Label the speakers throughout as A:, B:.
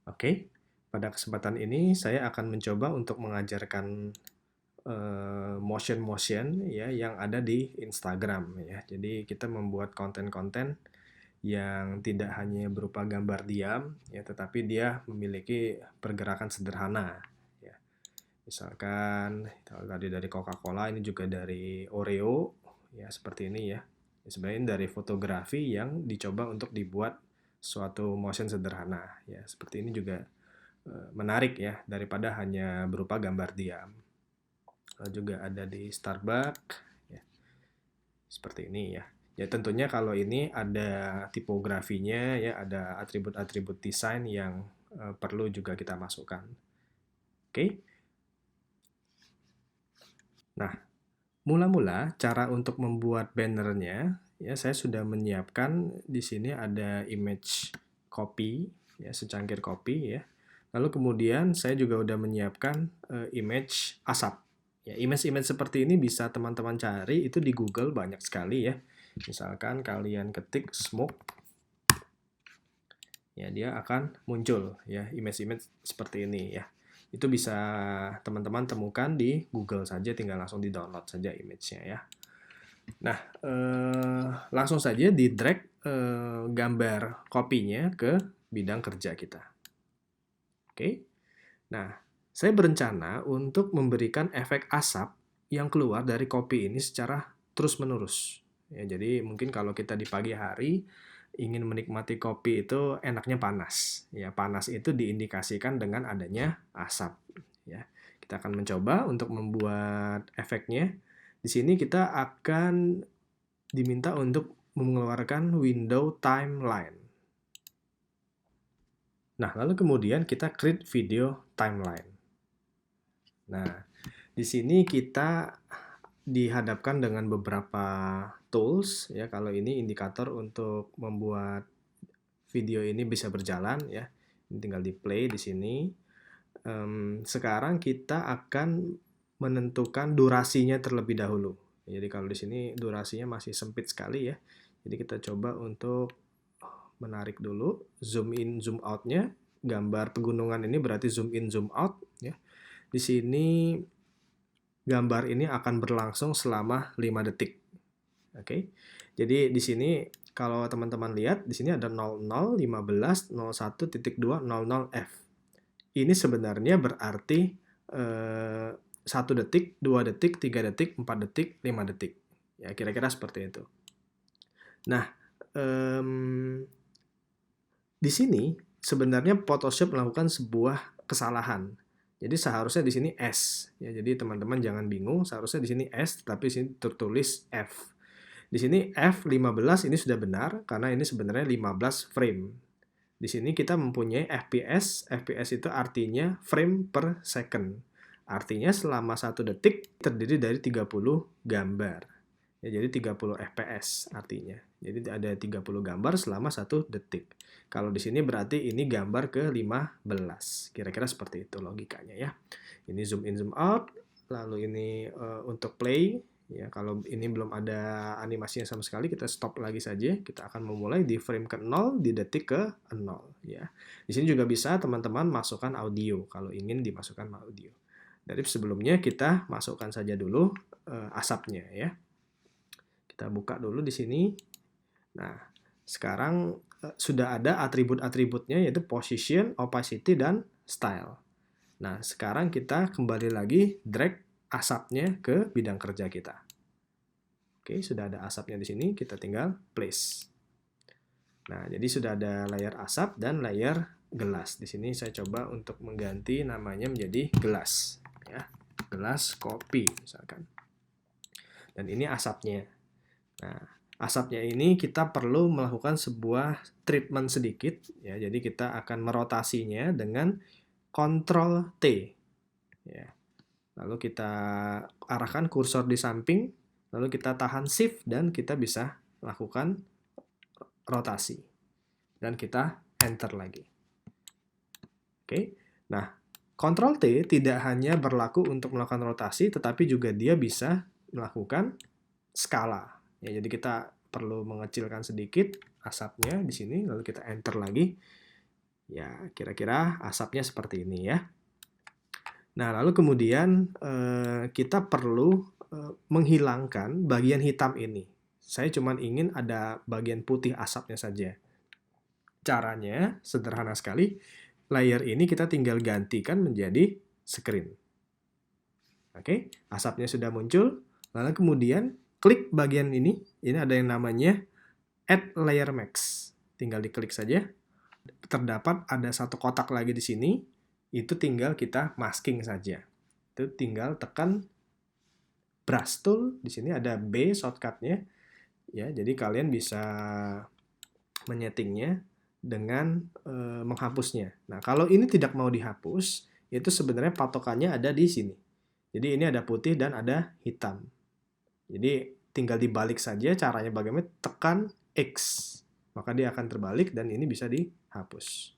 A: Oke, pada kesempatan ini saya akan mencoba untuk mengajarkan motion-motion ya yang ada di Instagram ya. Jadi kita membuat konten-konten yang tidak hanya berupa gambar diam ya, tetapi dia memiliki pergerakan sederhana ya. Misalkan kalau tadi dari Coca-Cola, ini juga dari Oreo ya, seperti ini ya. Sebenarnya ini dari fotografi yang dicoba untuk dibuat suatu motion sederhana ya. Seperti ini juga menarik ya, daripada hanya berupa gambar diam. Lalu juga ada di Starbucks ya, seperti ini ya. Ya tentunya kalau ini ada tipografinya ya, ada atribut-atribut desain yang perlu juga kita masukkan. Oke. Nah, mula-mula cara untuk membuat bannernya ya, saya sudah menyiapkan di sini ada image copy ya, secangkir copy ya. Lalu kemudian saya juga udah menyiapkan image asap. Ya, image-image seperti ini bisa teman-teman cari itu di Google banyak sekali ya. Misalkan kalian ketik smoke, ya dia akan muncul ya image-image seperti ini ya. Itu bisa teman-teman temukan di Google saja, tinggal langsung di-download saja image-nya ya. Nah, langsung saja di-drag gambar kopinya ke bidang kerja kita. Oke. Nah, saya berencana untuk memberikan efek asap yang keluar dari kopi ini secara terus-menerus. Ya, jadi mungkin kalau kita di pagi hari ingin menikmati kopi itu enaknya panas. Ya, panas itu diindikasikan dengan adanya asap. Ya, kita akan mencoba untuk membuat efeknya. Di sini kita akan diminta untuk mengeluarkan window timeline. Nah, lalu kemudian kita create video timeline. Nah, di sini kita dihadapkan dengan beberapa tools ya. Kalau ini indikator untuk membuat video ini bisa berjalan ya. Ini tinggal di play di sini. Sekarang kita akan menentukan durasinya terlebih dahulu. Jadi kalau di sini durasinya masih sempit sekali ya. Jadi kita coba untuk menarik dulu, zoom in, zoom out-nya. Gambar pegunungan ini berarti zoom in, zoom out ya. Di sini gambar ini akan berlangsung selama 5 detik. Oke. Jadi di sini kalau teman-teman lihat di sini ada 00, 15, 01.2, 00F. Ini sebenarnya berarti 1 detik, 2 detik, 3 detik, 4 detik, 5 detik. Ya, kira-kira seperti itu. Nah, di sini sebenarnya Photoshop melakukan sebuah kesalahan. Jadi seharusnya di sini S. Ya, jadi teman-teman jangan bingung, seharusnya di sini S, tetapi di sini tertulis F. Di sini F15 ini sudah benar, karena ini sebenarnya 15 frame. Di sini kita mempunyai FPS. FPS itu artinya frame per second. Artinya selama 1 detik terdiri dari 30 gambar. Ya, jadi 30 FPS artinya. Jadi ada 30 gambar selama 1 detik. Kalau di sini berarti ini gambar ke-15. Kira-kira seperti itu logikanya ya. Ini zoom in, zoom out. Lalu ini untuk play. Ya, kalau ini belum ada animasinya sama sekali, kita stop lagi saja. Kita akan memulai di frame ke-0, di detik ke-0. Ya. Di sini juga bisa teman-teman masukkan audio, kalau ingin dimasukkan audio. Dari sebelumnya kita masukkan saja dulu asapnya ya. Kita buka dulu di sini. Nah, sekarang sudah ada atribut-atributnya, yaitu position, opacity, dan style. Nah, sekarang kita kembali lagi drag asapnya ke bidang kerja kita. Oke, sudah ada asapnya di sini, kita tinggal place. Nah, jadi sudah ada layer asap dan layer gelas. Di sini saya coba untuk mengganti namanya menjadi gelas. Ya, gelas kopi misalkan. Dan ini asapnya. Nah, asapnya ini kita perlu melakukan sebuah treatment sedikit ya. Jadi kita akan merotasinya dengan Ctrl T ya. Lalu kita arahkan kursor di samping, lalu kita tahan Shift dan kita bisa lakukan rotasi. Dan kita enter lagi. Oke. Nah, Ctrl T tidak hanya berlaku untuk melakukan rotasi, tetapi juga dia bisa melakukan skala. Ya, jadi kita perlu mengecilkan sedikit asapnya di sini, lalu kita enter lagi. Ya, kira-kira asapnya seperti ini ya. Nah, lalu kemudian kita perlu menghilangkan bagian hitam ini. Saya cuma ingin ada bagian putih asapnya saja. Caranya sederhana sekali. Layer ini kita tinggal gantikan menjadi screen. Oke, asapnya sudah muncul. Lalu kemudian klik bagian ini. Ini ada yang namanya Add Layer Mask. Tinggal diklik saja. Terdapat ada satu kotak lagi di sini. Itu tinggal kita masking saja. Itu tinggal tekan brush tool. Di sini ada B shortcutnya. Ya, jadi kalian bisa menyetingnya dengan menghapusnya. Nah, kalau ini tidak mau dihapus, itu sebenarnya patokannya ada di sini. Jadi ini ada putih dan ada hitam. Jadi tinggal dibalik saja, caranya bagaimana, tekan X. Maka dia akan terbalik dan ini bisa dihapus.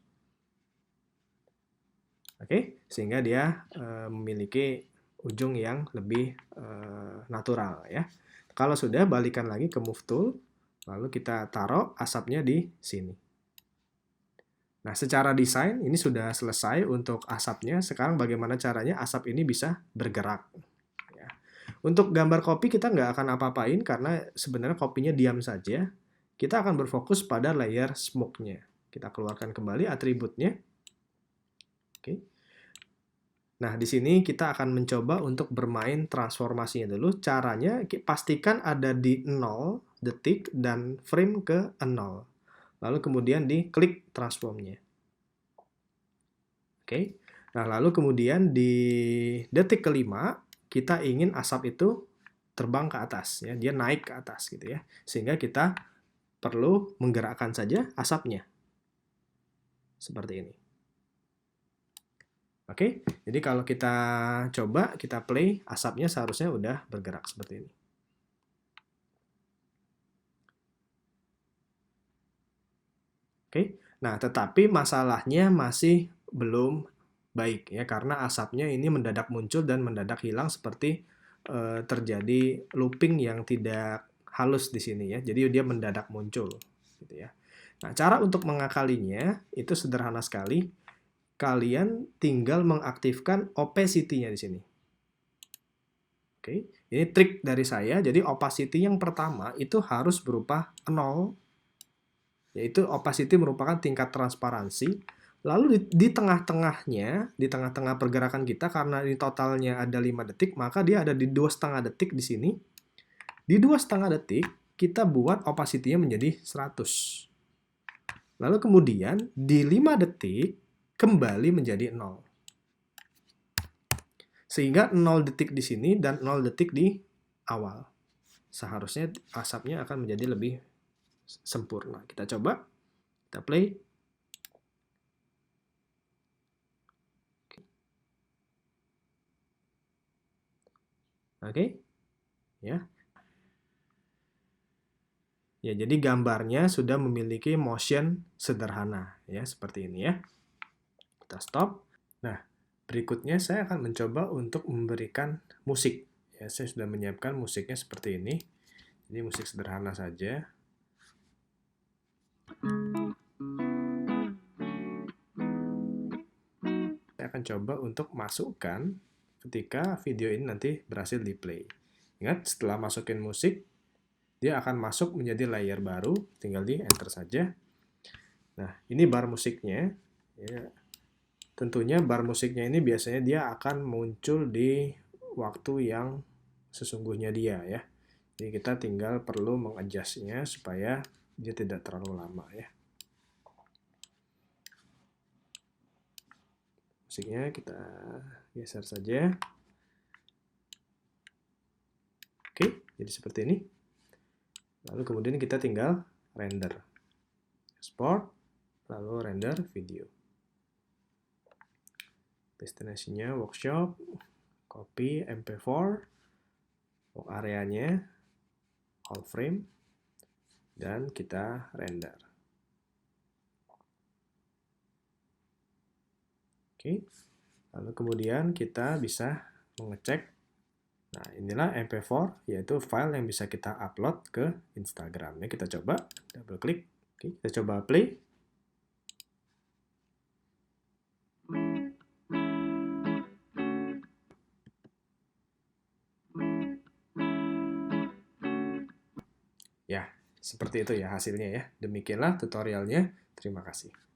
A: Oke, sehingga dia memiliki ujung yang lebih natural ya. Kalau sudah, balikan lagi ke Move Tool, lalu kita taruh asapnya di sini. Nah, secara desain ini sudah selesai untuk asapnya. Sekarang bagaimana caranya asap ini bisa bergerak. Ya. Untuk gambar kopi kita nggak akan apa-apain karena sebenarnya kopinya diam saja. Kita akan berfokus pada layer smoke-nya. Kita keluarkan kembali atributnya. Oke. Nah, di sini kita akan mencoba untuk bermain transformasinya dulu. Caranya pastikan ada di 0 detik dan frame ke 0. Lalu kemudian diklik transformnya. Oke. Nah, lalu kemudian di detik kelima kita ingin asap itu terbang ke atas ya, dia naik ke atas gitu ya. Sehingga kita perlu menggerakkan saja asapnya. Seperti ini. Oke, jadi kalau kita coba, kita play, asapnya seharusnya udah bergerak seperti ini. Oke, nah tetapi masalahnya masih belum baik ya, karena asapnya ini mendadak muncul dan mendadak hilang seperti terjadi looping yang tidak halus di sini ya, jadi dia mendadak muncul gitu ya. Nah, cara untuk mengakalinya itu sederhana sekali. Kalian tinggal mengaktifkan opacity-nya di sini. Oke, ini trik dari saya. Jadi opacity yang pertama itu harus berupa 0, yaitu opacity merupakan tingkat transparansi. Lalu di tengah-tengahnya, di tengah-tengah pergerakan kita, karena ini totalnya ada 5 detik, maka dia ada di 2,5 detik di sini. Di 2,5 detik, kita buat opacity-nya menjadi 100. Lalu kemudian di 5 detik, kembali menjadi 0. Sehingga 0 detik di sini dan 0 detik di awal. Seharusnya asapnya akan menjadi lebih sempurna. Kita coba, kita play. Oke, ya. Ya, jadi gambarnya sudah memiliki motion sederhana, ya, seperti ini ya. Kita stop. Nah, berikutnya saya akan mencoba untuk memberikan musik. Ya, saya sudah menyiapkan musiknya seperti ini. Jadi musik sederhana saja. Saya akan coba untuk masukkan ketika video ini nanti berhasil di play. Ingat, setelah masukin musik, dia akan masuk menjadi layer baru, tinggal di enter saja. Nah, ini bar musiknya. Ya. Tentunya bar musiknya ini biasanya dia akan muncul di waktu yang sesungguhnya dia ya. Jadi kita tinggal perlu mengadjustnya supaya dia tidak terlalu lama ya. Musiknya kita geser saja. Oke, jadi seperti ini. Lalu kemudian kita tinggal render. Export, lalu render video. Destinasinya workshop, copy MP4, work areanya, all frame, dan kita render. Oke, lalu kemudian kita bisa mengecek. Nah, inilah MP4, yaitu file yang bisa kita upload ke Instagram. Ini kita coba, double klik. Oke, kita coba play. Ya, seperti itu ya hasilnya ya. Demikianlah tutorialnya. Terima kasih.